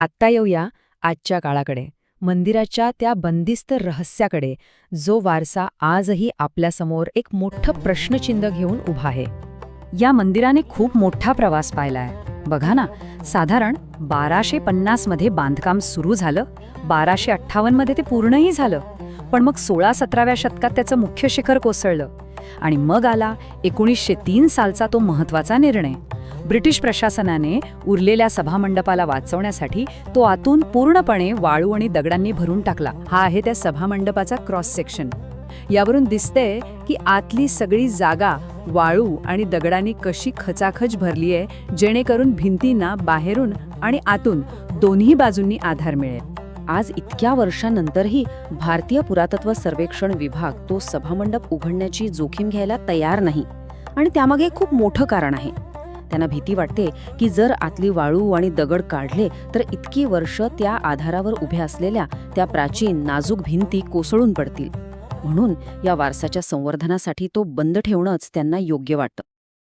आत्ता येऊया आजच्या काळाकडे, मंदिराच्या त्या बंदिस्त रहस्याकडे, जो वारसा आजही आपल्यासमोर एक मोठं प्रश्नचिन्ह घेऊन उभा आहे. या मंदिराने खूप मोठा प्रवास पाहिलाय. बघा ना, साधारण 1250 मध्ये बांधकाम सुरू झालं, 1258 मध्ये ते पूर्णही झालं. पण मग 16-17व्या शतकात त्याचं मुख्य शिखर कोसळलं. आणि मग आला 1903 सालचा तो महत्त्वाचा निर्णय. ब्रिटिश प्रशासनाने उरलेल्या सभामंडपाला वाचवण्यासाठी तो आतून पूर्णपणे वाळू आणि दगडांनी भरून टाकला. हा आहे त्या सभामंडपाचा क्रॉस सेक्शन. यावरून दिसतंय की आतली सगळी जागा वाळू आणि दगडांनी कशी खचाखच भरली आहे, जेणेकरून भिंतींना बाहेरून आणि आतून दोन्ही बाजूंनी आधार मिळेल. आज इतक्या वर्षांनंतरही भारतीय पुरातत्व सर्वेक्षण विभाग तो सभामंडप उघडण्याची जोखीम घ्यायला तयार नाही. आणि त्यामागे खूप मोठं कारण आहे. त्यांना भीती वाटते की जर आतली वाळू आणि दगड काढले तर इतकी वर्ष त्या आधारावर उभ्या असलेल्या त्या प्राचीन नाजूक भिंती कोसळून पडतील. म्हणून या वारसाच्या संवर्धनासाठी तो बंद ठेवणंच त्यांना योग्य वाटतं.